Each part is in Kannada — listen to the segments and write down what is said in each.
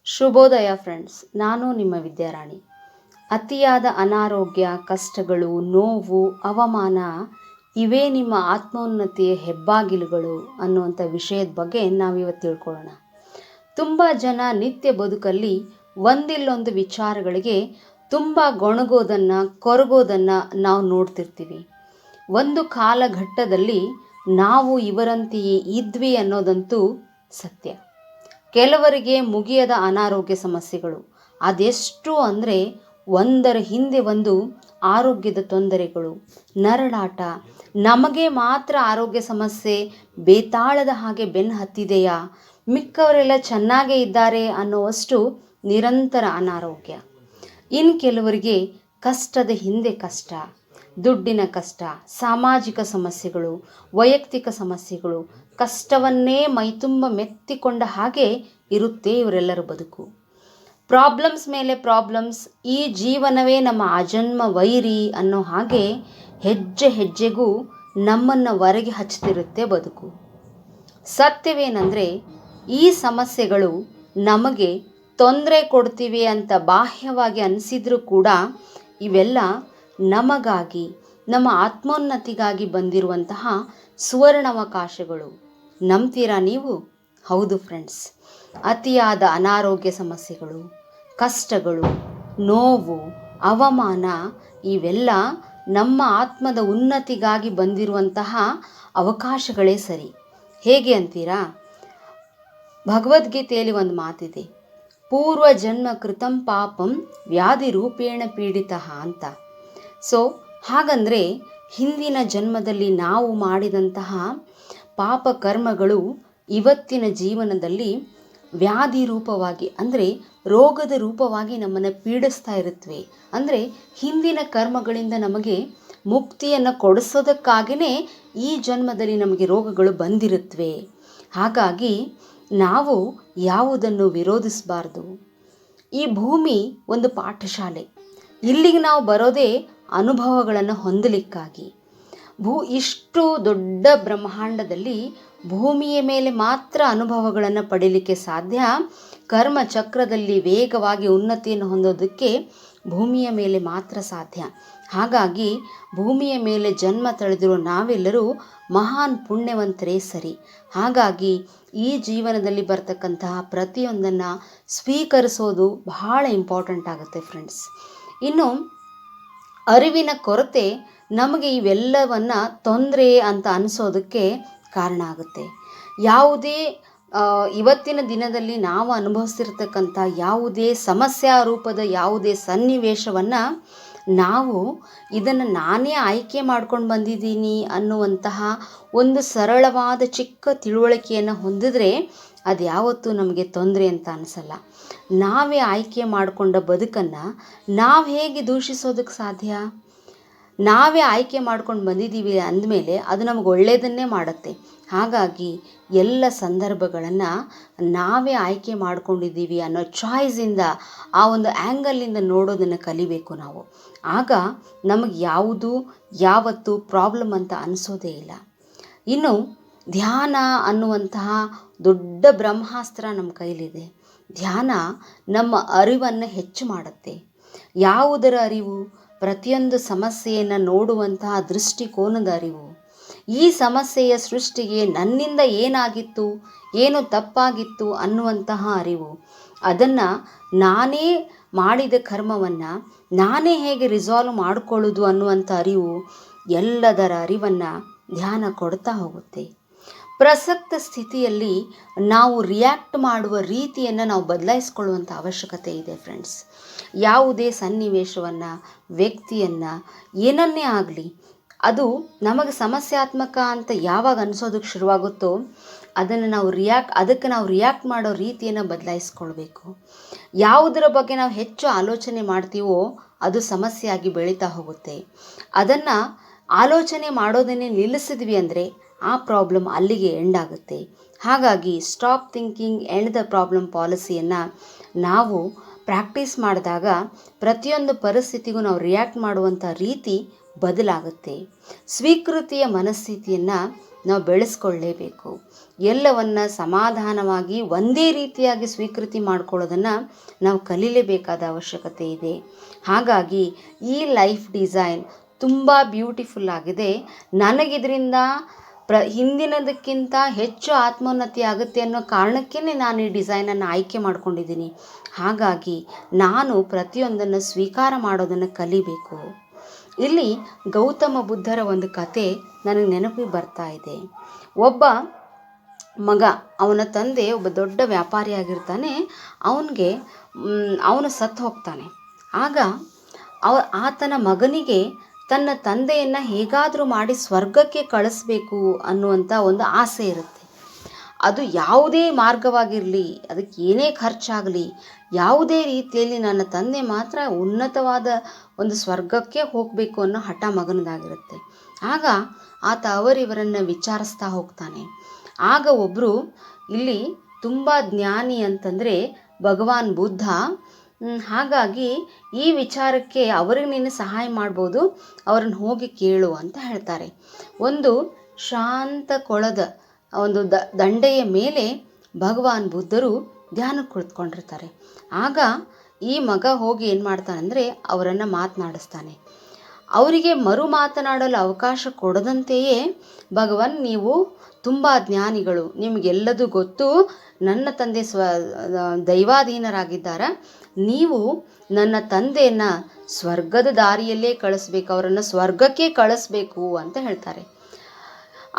ಶುಭೋದಯ ಫ್ರೆಂಡ್ಸ್, ನಾನು ನಿಮ್ಮ ವಿದ್ಯಾರಾಣಿ. ಅತಿಯಾದ ಅನಾರೋಗ್ಯ, ಕಷ್ಟಗಳು, ನೋವು, ಅವಮಾನ ಇವೇ ನಿಮ್ಮ ಆತ್ಮೋನ್ನತಿಯ ಹೆಬ್ಬಾಗಿಲುಗಳು ಅನ್ನುವಂಥ ವಿಷಯದ ಬಗ್ಗೆ ನಾವಿವತ್ತು ತಿಳ್ಕೊಳ್ಳೋಣ. ತುಂಬ ಜನ ನಿತ್ಯ ಬದುಕಲ್ಲಿ ಒಂದಿಲ್ಲೊಂದು ವಿಚಾರಗಳಿಗೆ ತುಂಬ ಗೊಣಗೋದನ್ನು, ಕೊರಗೋದನ್ನು ನಾವು ನೋಡ್ತಿರ್ತೀವಿ. ಒಂದು ಕಾಲಘಟ್ಟದಲ್ಲಿ ನಾವು ಇವರಂತೆಯೇ ಇದ್ವಿ ಅನ್ನೋದಂತೂ ಸತ್ಯ. ಕೆಲವರಿಗೆ ಮುಗಿಯದ ಅನಾರೋಗ್ಯ ಸಮಸ್ಯೆಗಳು, ಅದೆಷ್ಟು ಅಂದರೆ ಒಂದರ ಹಿಂದೆ ಒಂದು ಆರೋಗ್ಯದ ತೊಂದರೆಗಳು, ನರಳಾಟ. ನಮಗೆ ಮಾತ್ರ ಆರೋಗ್ಯ ಸಮಸ್ಯೆ ಬೇತಾಳದ ಹಾಗೆ ಬೆನ್ನು ಹತ್ತಿದೆಯಾ, ಮಿಕ್ಕವರೆಲ್ಲ ಚೆನ್ನಾಗೇ ಇದ್ದಾರೆ ಅನ್ನೋವಷ್ಟು ನಿರಂತರ ಅನಾರೋಗ್ಯ. ಇನ್ನು ಕೆಲವರಿಗೆ ಕಷ್ಟದ ಹಿಂದೆ ಕಷ್ಟ, ದುಡ್ಡಿನ ಕಷ್ಟ, ಸಾಮಾಜಿಕ ಸಮಸ್ಯೆಗಳು, ವೈಯಕ್ತಿಕ ಸಮಸ್ಯೆಗಳು, ಕಷ್ಟವನ್ನೇ ಮೈತುಂಬ ಮೆತ್ತಿಕೊಂಡ ಹಾಗೆ ಇರುತ್ತೆ ಇವರೆಲ್ಲರ ಬದುಕು. ಪ್ರಾಬ್ಲಮ್ಸ್ ಮೇಲೆ ಪ್ರಾಬ್ಲಮ್ಸ್, ಈ ಜೀವನವೇ ನಮ್ಮ ಅಜನ್ಮ ವೈರಿ ಅನ್ನೋ ಹಾಗೆ ಹೆಜ್ಜೆ ಹೆಜ್ಜೆಗೂ ನಮ್ಮನ್ನು ಹೊರಗೆ ಹಚ್ಚುತ್ತಿರುತ್ತೆ ಬದುಕು. ಸತ್ಯವೇನೆಂದರೆ, ಈ ಸಮಸ್ಯೆಗಳು ನಮಗೆ ತೊಂದರೆ ಕೊಡ್ತೀವಿ ಅಂತ ಬಾಹ್ಯವಾಗಿ ಅನಿಸಿದರೂ ಕೂಡ ಇವೆಲ್ಲ ನಮಗಾಗಿ, ನಮ್ಮ ಆತ್ಮೋನ್ನತಿಗಾಗಿ ಬಂದಿರುವಂತಹ ಸುವರ್ಣಾವಕಾಶಗಳು. ನಂಬ್ತೀರಾ ನೀವು? ಹೌದು ಫ್ರೆಂಡ್ಸ್, ಅತಿಯಾದ ಅನಾರೋಗ್ಯ ಸಮಸ್ಯೆಗಳು, ಕಷ್ಟಗಳು, ನೋವು, ಅವಮಾನ ಇವೆಲ್ಲ ನಮ್ಮ ಆತ್ಮದ ಉನ್ನತಿಗಾಗಿ ಬಂದಿರುವಂತಹ ಅವಕಾಶಗಳೇ ಸರಿ. ಹೇಗೆ ಅಂತೀರಾ? ಭಗವದ್ಗೀತೆಯಲ್ಲಿ ಒಂದು ಮಾತಿದೆ, ಪೂರ್ವ ಜನ್ಮ ಕೃತಂ ಪಾಪಂ ವ್ಯಾಧಿ ರೂಪೇಣ ಪೀಡಿತ ಅಂತ. ಸೊ ಹಾಗಂದರೆ ಹಿಂದಿನ ಜನ್ಮದಲ್ಲಿ ನಾವು ಮಾಡಿದಂತಹ ಪಾಪ ಕರ್ಮಗಳು ಇವತ್ತಿನ ಜೀವನದಲ್ಲಿ ವ್ಯಾಧಿ ರೂಪವಾಗಿ, ಅಂದರೆ ರೋಗದ ರೂಪವಾಗಿ ನಮ್ಮನ್ನು ಪೀಡಿಸ್ತಾ ಇರುತ್ತವೆ. ಅಂದರೆ ಹಿಂದಿನ ಕರ್ಮಗಳಿಂದ ನಮಗೆ ಮುಕ್ತಿಯನ್ನು ಕೊಡಿಸೋದಕ್ಕಾಗಿಯೇ ಈ ಜನ್ಮದಲ್ಲಿ ನಮಗೆ ರೋಗಗಳು ಬಂದಿರುತ್ತವೆ. ಹಾಗಾಗಿ ನಾವು ಯಾವುದನ್ನು ವಿರೋಧಿಸಬಾರ್ದು. ಈ ಭೂಮಿ ಒಂದು ಪಾಠಶಾಲೆ. ಇಲ್ಲಿಗೆ ನಾವು ಬರೋದೇ ಅನುಭವಗಳನ್ನು ಹೊಂದಲಿಕ್ಕಾಗಿ. ಇಷ್ಟು ದೊಡ್ಡ ಬ್ರಹ್ಮಾಂಡದಲ್ಲಿ ಭೂಮಿಯ ಮೇಲೆ ಮಾತ್ರ ಅನುಭವಗಳನ್ನು ಪಡೀಲಿಕ್ಕೆ ಸಾಧ್ಯ. ಕರ್ಮ ಚಕ್ರದಲ್ಲಿ ವೇಗವಾಗಿ ಉನ್ನತಿಯನ್ನು ಹೊಂದೋದಕ್ಕೆ ಭೂಮಿಯ ಮೇಲೆ ಮಾತ್ರ ಸಾಧ್ಯ. ಹಾಗಾಗಿ ಭೂಮಿಯ ಮೇಲೆ ಜನ್ಮ ತಳೆದಿರೋ ನಾವೆಲ್ಲರೂ ಮಹಾನ್ ಪುಣ್ಯವಂತರೇ ಸರಿ. ಹಾಗಾಗಿ ಈ ಜೀವನದಲ್ಲಿ ಬರ್ತಕ್ಕಂತಹ ಪ್ರತಿಯೊಂದನ್ನು ಸ್ವೀಕರಿಸೋದು ಬಹಳ ಇಂಪಾರ್ಟೆಂಟ್ ಆಗುತ್ತೆ ಫ್ರೆಂಡ್ಸ್. ಇನ್ನು ಅರಿವಿನ ಕೊರತೆ ನಮಗೆ ಇವೆಲ್ಲವನ್ನು ತೊಂದರೆ ಅಂತ ಅನಿಸೋದಕ್ಕೆ ಕಾರಣ ಆಗುತ್ತೆ. ಯಾವುದೇ ಇವತ್ತಿನ ದಿನದಲ್ಲಿ ನಾವು ಅನುಭವಿಸಿರ್ತಕ್ಕಂಥ ಯಾವುದೇ ಸಮಸ್ಯಾ ರೂಪದ ಯಾವುದೇ ಸನ್ನಿವೇಶವನ್ನು ನಾವು ಇದನ್ನು ನಾನೇ ಆಯ್ಕೆ ಮಾಡ್ಕೊಂಡು ಬಂದಿದ್ದೀನಿ ಅನ್ನುವಂತಹ ಒಂದು ಸರಳವಾದ ಚಿಕ್ಕ ತಿಳುವಳಿಕೆಯನ್ನು ಹೊಂದಿದ್ರೆ ಅದು ಯಾವತ್ತೂ ನಮಗೆ ತೊಂದರೆ ಅಂತ ಅನಿಸಲ್ಲ. ನಾವೇ ಆಯ್ಕೆ ಮಾಡಿಕೊಂಡ ಬದುಕನ್ನು ನಾವು ಹೇಗೆ ದೂಷಿಸೋದಕ್ಕೆ ಸಾಧ್ಯ? ನಾವೇ ಆಯ್ಕೆ ಮಾಡ್ಕೊಂಡು ಬಂದಿದ್ದೀವಿ ಅಂದಮೇಲೆ ಅದು ನಮಗೆ ಒಳ್ಳೆಯದನ್ನೇ ಮಾಡುತ್ತೆ. ಹಾಗಾಗಿ ಎಲ್ಲ ಸಂದರ್ಭಗಳನ್ನು ನಾವೇ ಆಯ್ಕೆ ಮಾಡ್ಕೊಂಡಿದ್ದೀವಿ ಅನ್ನೋ ಚಾಯ್ಸಿಂದ, ಆ ಒಂದು ಆ್ಯಂಗಲಿಂದ ನೋಡೋದನ್ನು ಕಲಿಬೇಕು ನಾವು. ಆಗ ನಮಗೆ ಯಾವತ್ತೂ ಪ್ರಾಬ್ಲಮ್ ಅಂತ ಅನಿಸೋದೇ ಇಲ್ಲ. ಇನ್ನು ಧ್ಯಾನ ಅನ್ನುವಂತಹ ದೊಡ್ಡ ಬ್ರಹ್ಮಾಸ್ತ್ರ ನಮ್ಮ ಕೈಲಿದೆ. ಧ್ಯಾನ ನಮ್ಮ ಅರಿವನ್ನು ಹೆಚ್ಚು ಮಾಡುತ್ತೆ. ಯಾವುದರ ಅರಿವು? ಪ್ರತಿಯೊಂದು ಸಮಸ್ಯೆಯನ್ನು ನೋಡುವಂತಹ ದೃಷ್ಟಿಕೋನದ ಅರಿವು. ಈ ಸಮಸ್ಯೆಯ ಸೃಷ್ಟಿಗೆ ನನ್ನಿಂದ ಏನಾಗಿತ್ತು, ಏನು ತಪ್ಪಾಗಿತ್ತು ಅನ್ನುವಂತಹ ಅರಿವು. ಅದನ್ನು ನಾನೇ ಮಾಡಿದ ಕರ್ಮವನ್ನು ನಾನೇ ಹೇಗೆ ರಿಸಾಲ್ವ್ ಮಾಡಿಕೊಳ್ಳೋದು ಅನ್ನುವಂಥ ಅರಿವು. ಎಲ್ಲದರ ಅರಿವನ್ನು ಧ್ಯಾನ ಕೊಡ್ತಾ ಹೋಗುತ್ತೆ. ಪ್ರಸಕ್ತ ಸ್ಥಿತಿಯಲ್ಲಿ ನಾವು ರಿಯಾಕ್ಟ್ ಮಾಡುವ ರೀತಿಯನ್ನು ನಾವು ಬದಲಾಯಿಸ್ಕೊಳ್ಳುವಂಥ ಅವಶ್ಯಕತೆ ಇದೆ ಫ್ರೆಂಡ್ಸ್. ಯಾವುದೇ ಸನ್ನಿವೇಶವನ್ನು, ವ್ಯಕ್ತಿಯನ್ನು, ಏನನ್ನೇ ಆಗಲಿ, ಅದು ನಮಗೆ ಸಮಸ್ಯಾತ್ಮಕ ಅಂತ ಯಾವಾಗ ಅನಿಸೋದಕ್ಕೆ ಶುರುವಾಗುತ್ತೋ ಅದಕ್ಕೆ ನಾವು ರಿಯಾಕ್ಟ್ ಮಾಡೋ ರೀತಿಯನ್ನು ಬದಲಾಯಿಸ್ಕೊಳ್ಬೇಕು. ಯಾವುದರ ಬಗ್ಗೆ ನಾವು ಹೆಚ್ಚು ಆಲೋಚನೆ ಮಾಡ್ತೀವೋ ಅದು ಸಮಸ್ಯೆಯಾಗಿ ಬೆಳೀತಾ ಹೋಗುತ್ತೆ. ಅದನ್ನು ಆಲೋಚನೆ ಮಾಡೋದನ್ನೇ ನಿಲ್ಲಿಸಿದ್ವಿ ಅಂದರೆ ಆ ಪ್ರಾಬ್ಲಮ್ ಅಲ್ಲಿಗೆ ಎಂಡ್ ಆಗುತ್ತೆ. ಹಾಗಾಗಿ stop thinking end the problem ಪಾಲಿಸಿಯನ್ನು ನಾವು ಪ್ರಾಕ್ಟೀಸ್ ಮಾಡಿದಾಗ ಪ್ರತಿಯೊಂದು ಪರಿಸ್ಥಿತಿಗೂ ನಾವು ರಿಯಾಕ್ಟ್ ಮಾಡುವಂಥ ರೀತಿ ಬದಲಾಗುತ್ತೆ. ಸ್ವೀಕೃತಿಯ ಮನಸ್ಥಿತಿಯನ್ನು ನಾವು ಬೆಳೆಸ್ಕೊಳ್ಳೇಬೇಕು. ಎಲ್ಲವನ್ನು ಸಮಾಧಾನವಾಗಿ ಒಂದೇ ರೀತಿಯಾಗಿ ಸ್ವೀಕೃತಿ ಮಾಡ್ಕೊಳ್ಳೋದನ್ನು ನಾವು ಕಲೀಲೇಬೇಕಾದ ಅವಶ್ಯಕತೆ ಇದೆ. ಹಾಗಾಗಿ ಈ ಲೈಫ್ ಡಿಸೈನ್ ತುಂಬ ಬ್ಯೂಟಿಫುಲ್ ಆಗಿದೆ. ನನಗಿದರಿಂದ ಹಿಂದಿನದಕ್ಕಿಂತ ಹೆಚ್ಚು ಆತ್ಮೋನ್ನತಿ ಆಗುತ್ತೆ ಅನ್ನೋ ಕಾರಣಕ್ಕೇ ನಾನು ಈ ಡಿಸೈನನ್ನು ಆಯ್ಕೆ ಮಾಡ್ಕೊಂಡಿದ್ದೀನಿ. ಹಾಗಾಗಿ ನಾನು ಪ್ರತಿಯೊಂದನ್ನು ಸ್ವೀಕಾರ ಮಾಡೋದನ್ನು ಕಲಿಬೇಕು. ಇಲ್ಲಿ ಗೌತಮ ಬುದ್ಧರ ಒಂದು ಕತೆ ನನಗೆ ನೆನಪಿಗೆ ಬರ್ತಾ ಇದೆ. ಒಬ್ಬ ಮಗ, ಅವನ ತಂದೆ ಒಬ್ಬ ದೊಡ್ಡ ವ್ಯಾಪಾರಿಯಾಗಿರ್ತಾನೆ. ಅವನು ಸತ್ತು ಹೋಗ್ತಾನೆ. ಆಗ ಆತನ ಮಗನಿಗೆ ತನ್ನ ತಂದೆಯನ್ನು ಹೇಗಾದರೂ ಮಾಡಿ ಸ್ವರ್ಗಕ್ಕೆ ಕಳಿಸ್ಬೇಕು ಅನ್ನುವಂಥ ಒಂದು ಆಸೆ ಇರುತ್ತೆ. ಅದು ಯಾವುದೇ ಮಾರ್ಗವಾಗಿರಲಿ, ಅದಕ್ಕೆ ಏನೇ ಖರ್ಚಾಗಲಿ, ಯಾವುದೇ ರೀತಿಯಲ್ಲಿ ನನ್ನ ತಂದೆ ಮಾತ್ರ ಉನ್ನತವಾದ ಒಂದು ಸ್ವರ್ಗಕ್ಕೆ ಹೋಗಬೇಕು ಅನ್ನೋ ಹಠ ಮಗನದಾಗಿರುತ್ತೆ. ಆಗ ಆತ ಅವರಿವರನ್ನು ವಿಚಾರಿಸ್ತಾ ಹೋಗ್ತಾನೆ. ಆಗ ಒಬ್ಬರು, ಇಲ್ಲಿ ತುಂಬ ಜ್ಞಾನಿ ಅಂತಂದರೆ ಭಗವಾನ್ ಬುದ್ಧ, ಹಾಗಾಗಿ ಈ ವಿಚಾರಕ್ಕೆ ಅವ್ರಿಗೆ ನೀನು ಸಹಾಯ ಮಾಡ್ಬೋದು, ಅವ್ರನ್ನ ಹೋಗಿ ಕೇಳು ಅಂತ ಹೇಳ್ತಾರೆ. ಒಂದು ಶಾಂತ ಕೊಳದ ಒಂದು ದಂಡೆಯ ಮೇಲೆ ಭಗವಾನ್ ಬುದ್ಧರು ಧ್ಯಾನಕ್ಕೆ ಕುಳಿತುಕೊಂಡಿರ್ತಾರೆ. ಆಗ ಈ ಮಗ ಹೋಗಿ ಏನು ಮಾಡ್ತಾನಂದರೆ ಅವರನ್ನು ಮಾತನಾಡಿಸ್ತಾನೆ. ಅವರಿಗೆ ಮರು ಮಾತನಾಡಲು ಅವಕಾಶ ಕೊಡದಂತೆಯೇ ಭಗವಾನ್, ನೀವು ತುಂಬ ಜ್ಞಾನಿಗಳು, ನಿಮಗೆಲ್ಲದೂ ಗೊತ್ತು, ನನ್ನ ತಂದೆ ದೈವಾಧೀನರಾಗಿದ್ದಾರೆ, ನೀವು ನನ್ನ ತಂದೆಯನ್ನು ಸ್ವರ್ಗದ ದಾರಿಯಲ್ಲೇ ಕಳಿಸ್ಬೇಕು, ಅವರನ್ನು ಸ್ವರ್ಗಕ್ಕೆ ಕಳಿಸ್ಬೇಕು ಅಂತ ಹೇಳ್ತಾರೆ.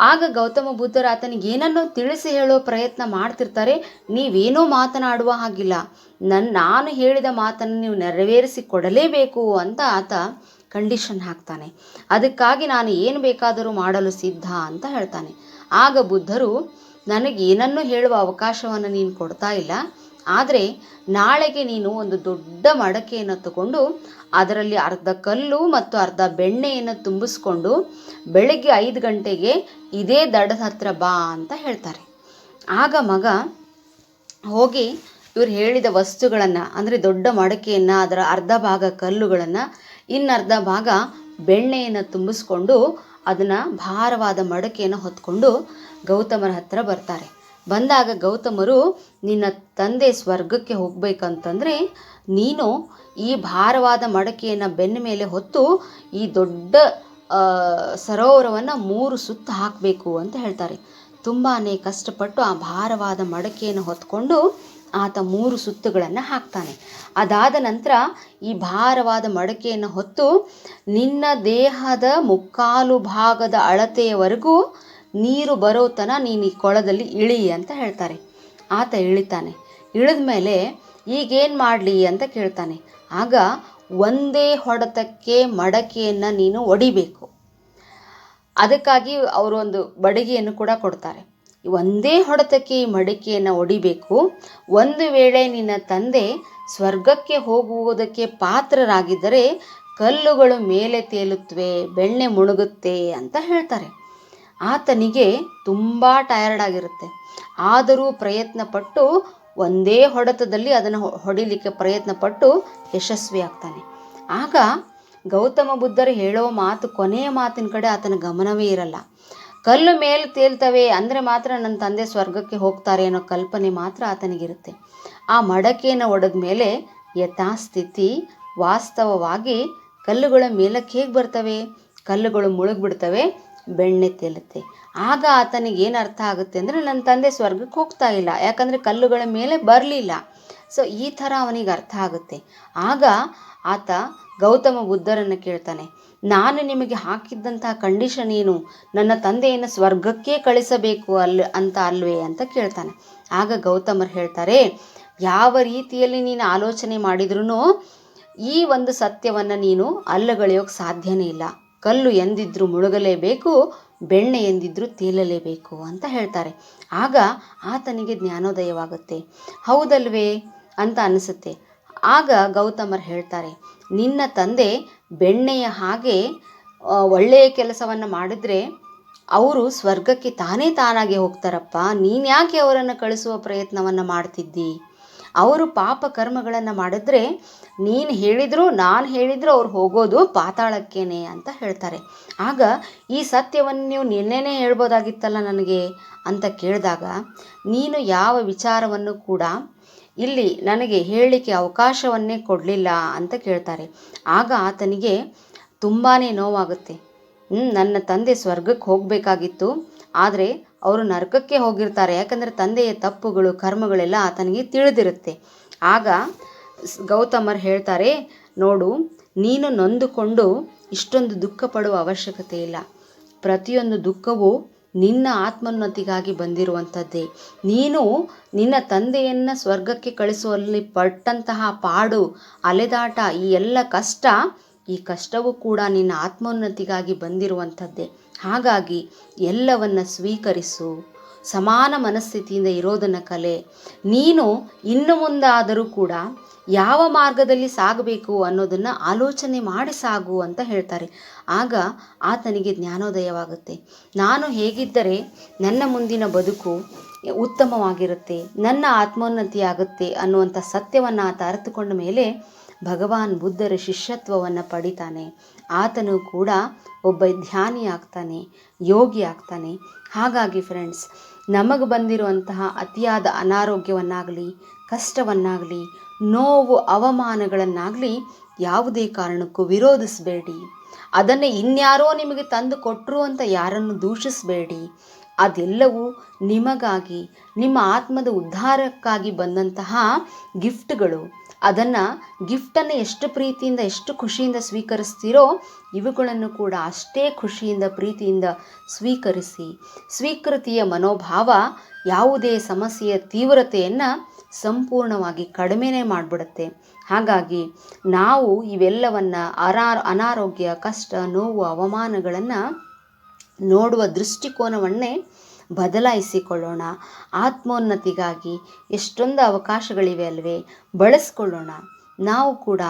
ಆಗ ಗೌತಮ ಬುದ್ಧರು ಆತನಿಗೆ ಏನನ್ನೋ ತಿಳಿಸಿ ಹೇಳೋ ಪ್ರಯತ್ನ ಮಾಡ್ತಿರ್ತಾರೆ. ನೀವೇನೋ ಮಾತನಾಡುವ ಹಾಗಿಲ್ಲ, ನಾನು ಹೇಳಿದ ಮಾತನ್ನು ನೀವು ನೆರವೇರಿಸಿ ಕೊಡಲೇಬೇಕು ಅಂತ ಆತ ಕಂಡೀಷನ್ ಹಾಕ್ತಾನೆ. ಅದಕ್ಕಾಗಿ ನಾನು ಏನು ಬೇಕಾದರೂ ಮಾಡಲು ಸಿದ್ಧ ಅಂತ ಹೇಳ್ತಾನೆ. ಆಗ ಬುದ್ಧರು, ನನಗೆ ಏನನ್ನೂ ಹೇಳುವ ಅವಕಾಶವನ್ನು ನೀನು ಕೊಡ್ತಾ ಇಲ್ಲ, ಆದರೆ ನಾಳೆಗೆ ನೀನು ಒಂದು ದೊಡ್ಡ ಮಡಕೆಯನ್ನು ತಗೊಂಡು ಅದರಲ್ಲಿ ಅರ್ಧ ಕಲ್ಲು ಮತ್ತು ಅರ್ಧ ಬೆಣ್ಣೆಯನ್ನು ತುಂಬಿಸ್ಕೊಂಡು ಬೆಳಗ್ಗೆ 5 ಗಂಟೆಗೆ ಇದೇ ದಡದ ಹತ್ರ ಬಾ ಅಂತ ಹೇಳ್ತಾರೆ. ಆಗ ಮಗ ಹೋಗಿ ಇವರು ಹೇಳಿದ ವಸ್ತುಗಳನ್ನು, ಅಂದರೆ ದೊಡ್ಡ ಮಡಕೆಯನ್ನು, ಅದರ ಅರ್ಧ ಭಾಗ ಕಲ್ಲುಗಳನ್ನು, ಇನ್ನರ್ಧ ಭಾಗ ಬೆಣ್ಣೆಯನ್ನು ತುಂಬಿಸ್ಕೊಂಡು ಅದನ್ನು ಭಾರವಾದ ಮಡಕೆಯನ್ನು ಹೊತ್ಕೊಂಡು ಗೌತಮರ ಹತ್ರ ಬರ್ತಾರೆ. ಬಂದಾಗ ಗೌತಮರು, ನಿನ್ನ ತಂದೆ ಸ್ವರ್ಗಕ್ಕೆ ಹೋಗ್ಬೇಕಂತಂದರೆ ನೀನು ಈ ಭಾರವಾದ ಮಡಕೆಯನ್ನು ಬೆನ್ನ ಮೇಲೆ ಹೊತ್ತು ಈ ದೊಡ್ಡ ಸರೋವರವನ್ನು 3 ಸುತ್ತು ಹಾಕಬೇಕು ಅಂತ ಹೇಳ್ತಾರೆ. ತುಂಬಾ ಕಷ್ಟಪಟ್ಟು ಆ ಭಾರವಾದ ಮಡಕೆಯನ್ನು ಹೊತ್ಕೊಂಡು ಆತ 3 ಸುತ್ತುಗಳನ್ನು ಹಾಕ್ತಾನೆ. ಅದಾದ ನಂತರ ಈ ಭಾರವಾದ ಮಡಕೆಯನ್ನು ಹೊತ್ತು ನಿನ್ನ ದೇಹದ 3/4 ಭಾಗದ ಅಳತೆಯವರೆಗೂ ನೀರು ಬರೋ ತನ ನೀನು ಈ ಕೊಳದಲ್ಲಿ ಇಳಿ ಅಂತ ಹೇಳ್ತಾರೆ. ಆತ ಇಳಿತಾನೆ. ಇಳಿದ ಮೇಲೆ ಈಗೇನು ಮಾಡಲಿ ಅಂತ ಕೇಳ್ತಾನೆ. ಆಗ ಒಂದೇ ಹೊಡೆತಕ್ಕೆ ಮಡಕೆಯನ್ನು ನೀನು ಒಡಿಬೇಕು. ಅದಕ್ಕಾಗಿ ಅವರು ಒಂದು ಬಡಗಿಯನ್ನು ಕೂಡ ಕೊಡ್ತಾರೆ. ಒಂದೇ ಹೊಡೆತಕ್ಕೆ ಈ ಮಡಕೆಯನ್ನು ಒಡಿಬೇಕು. ಒಂದು ವೇಳೆ ನಿನ್ನ ತಂದೆ ಸ್ವರ್ಗಕ್ಕೆ ಹೋಗುವುದಕ್ಕೆ ಪಾತ್ರರಾಗಿದ್ದರೆ ಕಲ್ಲುಗಳು ಮೇಲೆ ತೇಲುತ್ತವೆ, ಬೆಣ್ಣೆ ಮುಳುಗುತ್ತೆ ಅಂತ ಹೇಳ್ತಾರೆ. ಆತನಿಗೆ ತುಂಬ ಟಯರ್ಡ್ ಆಗಿರುತ್ತೆ. ಆದರೂ ಪ್ರಯತ್ನಪಟ್ಟು ಒಂದೇ ಹೊಡೆತದಲ್ಲಿ ಅದನ್ನು ಹೊಡಿಲಿಕ್ಕೆ ಪ್ರಯತ್ನಪಟ್ಟು ಯಶಸ್ವಿ ಆಗ್ತಾನೆ. ಆಗ ಗೌತಮ ಬುದ್ಧರು ಹೇಳೋ ಮಾತು, ಕೊನೆಯ ಮಾತಿನ ಕಡೆ ಆತನ ಗಮನವೇ ಇರಲ್ಲ. ಕಲ್ಲು ಮೇಲೆ ತೇಲ್ತವೆ ಅಂದರೆ ಮಾತ್ರ ನನ್ನ ತಂದೆ ಸ್ವರ್ಗಕ್ಕೆ ಹೋಗ್ತಾರೆ ಅನ್ನೋ ಕಲ್ಪನೆ ಮಾತ್ರ ಆತನಿಗಿರುತ್ತೆ. ಆ ಮಡಕೆಯನ್ನು ಒಡೆದ ಮೇಲೆ ಯಥಾಸ್ಥಿತಿ ವಾಸ್ತವವಾಗಿ ಕಲ್ಲುಗಳ ಮೇಲಕ್ಕೆ ಹೇಗೆ ಬರ್ತವೆ? ಕಲ್ಲುಗಳು ಮುಳುಗ್ಬಿಡ್ತವೆ, ಬೆಣ್ಣೆ ತೇಲುತ್ತೆ. ಆಗ ಆತನಿಗೆ ಏನು ಅರ್ಥ ಆಗುತ್ತೆ ಅಂದರೆ, ನನ್ನ ತಂದೆ ಸ್ವರ್ಗಕ್ಕೆ ಹೋಗ್ತಾ ಇಲ್ಲ, ಯಾಕಂದರೆ ಕಲ್ಲುಗಳ ಮೇಲೆ ಬರಲಿಲ್ಲ. ಸೊ ಈ ಥರ ಅವನಿಗೆ ಅರ್ಥ ಆಗುತ್ತೆ. ಆಗ ಆತ ಗೌತಮ ಬುದ್ಧರನ್ನು ಕೇಳ್ತಾನೆ, ನಾನು ನಿಮಗೆ ಹಾಕಿದ್ದಂತಹ ಕಂಡೀಷನ್ ಏನು? ನನ್ನ ತಂದೆಯನ್ನು ಸ್ವರ್ಗಕ್ಕೆ ಕಳಿಸಬೇಕು ಅಂತ ಅಲ್ವೇ ಅಂತ ಕೇಳ್ತಾನೆ. ಆಗ ಗೌತಮರು ಹೇಳ್ತಾರೆ, ಯಾವ ರೀತಿಯಲ್ಲಿ ನೀನು ಆಲೋಚನೆ ಮಾಡಿದ್ರೂ ಈ ಒಂದು ಸತ್ಯವನ್ನು ನೀನು ಅಲ್ಲಗಳೆಯೋಕ್ಕೆ ಸಾಧ್ಯನೇ ಇಲ್ಲ. ಕಲ್ಲು ಎಂದಿದ್ರೂ ಮುಳುಗಲೇಬೇಕು, ಬೆಣ್ಣೆ ಎಂದಿದ್ರೂ ತೇಲಲೇಬೇಕು ಅಂತ ಹೇಳ್ತಾರೆ. ಆಗ ಆತನಿಗೆ ಜ್ಞಾನೋದಯವಾಗುತ್ತೆ. ಹೌದಲ್ವೇ ಅಂತ ಅನಿಸುತ್ತೆ. ಆಗ ಗೌತಮರು ಹೇಳ್ತಾರೆ, ನಿನ್ನ ತಂದೆ ಬೆಣ್ಣೆಯ ಹಾಗೆ ಒಳ್ಳೆಯ ಕೆಲಸವನ್ನು ಮಾಡಿದರೆ ಅವರು ಸ್ವರ್ಗಕ್ಕೆ ತಾನಾಗಿ ಹೋಗ್ತಾರಪ್ಪ, ನೀನು ಯಾಕೆ ಅವರನ್ನು ಕಳಿಸುವ ಪ್ರಯತ್ನವನ್ನು ಮಾಡ್ತಿದ್ದಿ? ಅವರು ಪಾಪ ಕರ್ಮಗಳನ್ನು ಮಾಡಿದ್ರೆ ನೀನು ಹೇಳಿದ್ರು ನಾನು ಹೇಳಿದ್ರು ಅವ್ರು ಹೋಗೋದು ಪಾತಾಳಕ್ಕೇನೆ ಅಂತ ಹೇಳ್ತಾರೆ. ಆಗ ಈ ಸತ್ಯವನ್ನು ನೀವು ನಿನ್ನೆನೇ ಹೇಳ್ಬೋದಾಗಿತ್ತಲ್ಲ ನನಗೆ ಅಂತ ಕೇಳಿದಾಗ, ನೀನು ಯಾವ ವಿಚಾರವನ್ನು ಕೂಡ ಇಲ್ಲಿ ನನಗೆ ಹೇಳಲಿಕ್ಕೆ ಅವಕಾಶವನ್ನೇ ಕೊಡಲಿಲ್ಲ ಅಂತ ಕೇಳ್ತಾರೆ. ಆಗ ಆತನಿಗೆ ತುಂಬಾ ನೋವಾಗುತ್ತೆ. ನನ್ನ ತಂದೆ ಸ್ವರ್ಗಕ್ಕೆ ಹೋಗಬೇಕಾಗಿತ್ತು, ಆದರೆ ಅವರು ನರಕಕ್ಕೆ ಹೋಗಿರ್ತಾರೆ. ಯಾಕಂದರೆ ತಂದೆಯ ತಪ್ಪುಗಳು ಕರ್ಮಗಳೆಲ್ಲ ಆತನಿಗೆ ತಿಳಿದಿರುತ್ತೆ. ಆಗ ಗೌತಮರು ಹೇಳ್ತಾರೆ, ನೋಡು, ನೀನು ನೊಂದುಕೊಂಡು ಇಷ್ಟೊಂದು ದುಃಖ ಪಡುವ ಅವಶ್ಯಕತೆ ಇಲ್ಲ. ಪ್ರತಿಯೊಂದು ದುಃಖವೂ ನಿನ್ನ ಆತ್ಮೋನ್ನತಿಗಾಗಿ ಬಂದಿರುವಂಥದ್ದೇ. ನೀನು ನಿನ್ನ ತಂದೆಯನ್ನು ಸ್ವರ್ಗಕ್ಕೆ ಕಳಿಸುವಲ್ಲಿ ಪಟ್ಟಂತಹ ಪಾಡು, ಅಲೆದಾಟ, ಈ ಎಲ್ಲ ಕಷ್ಟ, ಈ ಕಷ್ಟವೂ ಕೂಡ ನಿನ್ನ ಆತ್ಮೋನ್ನತಿಗಾಗಿ ಬಂದಿರುವಂಥದ್ದೇ. ಹಾಗಾಗಿ ಎಲ್ಲವನ್ನು ಸ್ವೀಕರಿಸು, ಸಮಾನ ಮನಸ್ಥಿತಿಯಿಂದ ಇರೋದನ್ನು ಕಲೆ. ನೀನು ಇನ್ನು ಮುಂದಾದರೂ ಕೂಡ ಯಾವ ಮಾರ್ಗದಲ್ಲಿ ಸಾಗಬೇಕು ಅನ್ನೋದನ್ನು ಆಲೋಚನೆ ಮಾಡಿ ಸಾಗು ಅಂತ ಹೇಳ್ತಾರೆ. ಆಗ ಆತನಿಗೆ ಜ್ಞಾನೋದಯವಾಗುತ್ತೆ. ನಾನು ಹೇಗಿದ್ದರೆ ನನ್ನ ಮುಂದಿನ ಬದುಕು ಉತ್ತಮವಾಗಿರುತ್ತೆ, ನನ್ನ ಆತ್ಮೋನ್ನತಿ ಆಗುತ್ತೆ ಅನ್ನುವಂಥ ಸತ್ಯವನ್ನು ಆತ ಅರಿತುಕೊಂಡ ಮೇಲೆ ಭಗವಾನ್ ಬುದ್ಧರ ಶಿಷ್ಯತ್ವವನ್ನು ಪಡಿತಾನೆ. ಆತನು ಕೂಡ ಒಬ್ಬ ಧ್ಯಾನಿ ಆಗ್ತಾನೆ, ಯೋಗಿ ಆಗ್ತಾನೆ. ಹಾಗಾಗಿ ಫ್ರೆಂಡ್ಸ್, ನಮಗೆ ಬಂದಿರುವಂತಹ ಅತಿಯಾದ ಅನಾರೋಗ್ಯವನ್ನಾಗಲಿ, ಕಷ್ಟವನ್ನಾಗಲಿ, ನೋವು ಅವಮಾನಗಳನ್ನಾಗಲಿ ಯಾವುದೇ ಕಾರಣಕ್ಕೂ ವಿರೋಧಿಸಬೇಡಿ. ಅದನ್ನು ಇನ್ಯಾರೋ ನಿಮಗೆ ತಂದು ಕೊಟ್ಟರು ಅಂತ ಯಾರನ್ನು ದೂಷಿಸಬೇಡಿ. ಅದೆಲ್ಲವೂ ನಿಮಗಾಗಿ, ನಿಮ್ಮ ಆತ್ಮದ ಉದ್ಧಾರಕ್ಕಾಗಿ ಬಂದಂತಹ ಗಿಫ್ಟ್ಗಳು. ಗಿಫ್ಟನ್ನು ಎಷ್ಟು ಪ್ರೀತಿಯಿಂದ, ಎಷ್ಟು ಖುಷಿಯಿಂದ ಸ್ವೀಕರಿಸ್ತೀರೋ, ಇವುಗಳನ್ನು ಕೂಡ ಅಷ್ಟೇ ಖುಷಿಯಿಂದ, ಪ್ರೀತಿಯಿಂದ ಸ್ವೀಕರಿಸಿ. ಸ್ವೀಕೃತಿಯ ಮನೋಭಾವ ಯಾವುದೇ ಸಮಸ್ಯೆಯ ತೀವ್ರತೆಯನ್ನು ಸಂಪೂರ್ಣವಾಗಿ ಕಡಿಮೆನೇ ಮಾಡಿಬಿಡುತ್ತೆ. ಹಾಗಾಗಿ ನಾವು ಇವೆಲ್ಲವನ್ನು ಅನಾರೋಗ್ಯ, ಕಷ್ಟ, ನೋವು, ಅವಮಾನಗಳನ್ನು ನೋಡುವ ದೃಷ್ಟಿಕೋನವನ್ನೇ ಬದಲಾಯಿಸಿಕೊಳ್ಳೋಣ. ಆತ್ಮೋನ್ನತಿಗಾಗಿ ಎಷ್ಟೊಂದು ಅವಕಾಶಗಳಿವೆ ಅಲ್ವೇ, ಬಳಸ್ಕೊಳ್ಳೋಣ. ನಾವು ಕೂಡ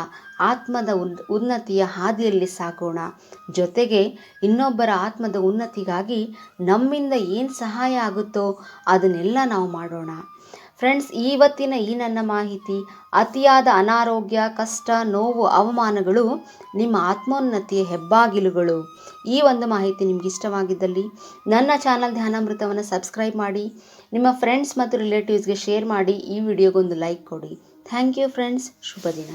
ಆತ್ಮದ ಉನ್ನತಿಯ ಹಾದಿಯಲ್ಲಿ ಸಾಗೋಣ. ಜೊತೆಗೆ ಇನ್ನೊಬ್ಬರ ಆತ್ಮದ ಉನ್ನತಿಗಾಗಿ ನಮ್ಮಿಂದ ಏನು ಸಹಾಯ ಆಗುತ್ತೋ ಅದನ್ನೆಲ್ಲ ನಾವು ಮಾಡೋಣ. ಫ್ರೆಂಡ್ಸ್, ಇವತ್ತಿನ ಈ ನನ್ನ ಮಾಹಿತಿ, ಅತಿಯಾದ ಅನಾರೋಗ್ಯ, ಕಷ್ಟ, ನೋವು, ಅವಮಾನಗಳು ನಿಮ್ಮ ಆತ್ಮೋನ್ನತಿಯ ಹೆಬ್ಬಾಗಿಲುಗಳು. ಈ ಒಂದು ಮಾಹಿತಿ ನಿಮ್ಗೆ ಇಷ್ಟವಾಗಿದ್ದಲ್ಲಿ ನನ್ನ ಚಾನಲ್ ಧ್ಯಾನಾಮೃತವನ್ನು ಸಬ್ಸ್ಕ್ರೈಬ್ ಮಾಡಿ, ನಿಮ್ಮ ಫ್ರೆಂಡ್ಸ್ ಮತ್ತು ರಿಲೇಟಿವ್ಸ್ಗೆ ಶೇರ್ ಮಾಡಿ, ಈ ವಿಡಿಯೋಗೊಂದು ಲೈಕ್ ಕೊಡಿ. Thank you friends. ಶುಭ ದಿನ.